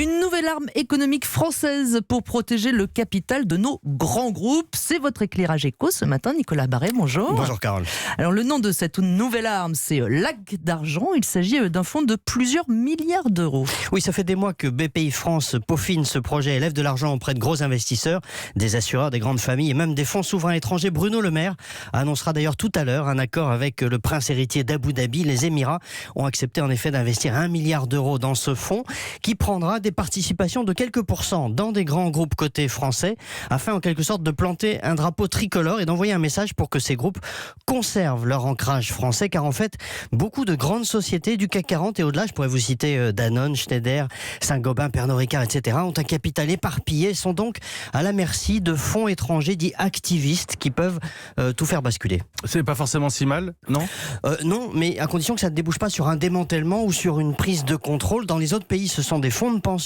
Une nouvelle arme économique française pour protéger le capital de nos grands groupes. C'est votre éclairage éco ce matin, Nicolas Barret. Bonjour. Bonjour Carole. Alors le nom de cette nouvelle arme, c'est Lac d'argent. Il s'agit d'un fonds de plusieurs milliards d'euros. Oui, ça fait des mois que BPI France peaufine ce projet et lève de l'argent auprès de gros investisseurs, des assureurs, des grandes familles et même des fonds souverains étrangers. Bruno Le Maire annoncera d'ailleurs tout à l'heure un accord avec le prince héritier d'Abu Dhabi. Les Émirats ont accepté en effet d'investir 1 milliard d'euros dans ce fonds qui prendra des participations de quelques pourcents dans des grands groupes cotés français afin en quelque sorte de planter un drapeau tricolore et d'envoyer un message pour que ces groupes conservent leur ancrage français, car en fait beaucoup de grandes sociétés du CAC 40 et au-delà, je pourrais vous citer Danone, Schneider, Saint-Gobain, Pernod Ricard, etc. ont un capital éparpillé et sont donc à la merci de fonds étrangers dits activistes qui peuvent tout faire basculer. C'est pas forcément si mal, non ? Non, mais à condition que ça ne débouche pas sur un démantèlement ou sur une prise de contrôle. Dans les autres pays, ce sont des fonds de pension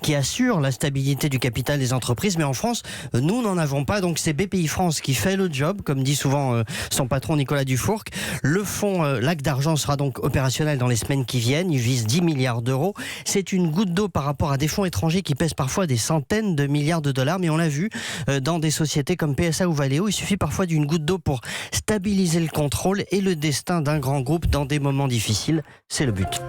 qui assurent la stabilité du capital des entreprises, mais en France, nous n'en avons pas, donc c'est BPI France qui fait le job, comme dit souvent son patron Nicolas Dufourcq. Le fonds Lac d'argent sera donc opérationnel dans les semaines qui viennent, il vise 10 milliards d'euros. C'est une goutte d'eau par rapport à des fonds étrangers qui pèsent parfois des centaines de milliards de dollars, mais on l'a vu dans des sociétés comme PSA ou Valeo, il suffit parfois d'une goutte d'eau pour stabiliser le contrôle et le destin d'un grand groupe dans des moments difficiles. C'est le but.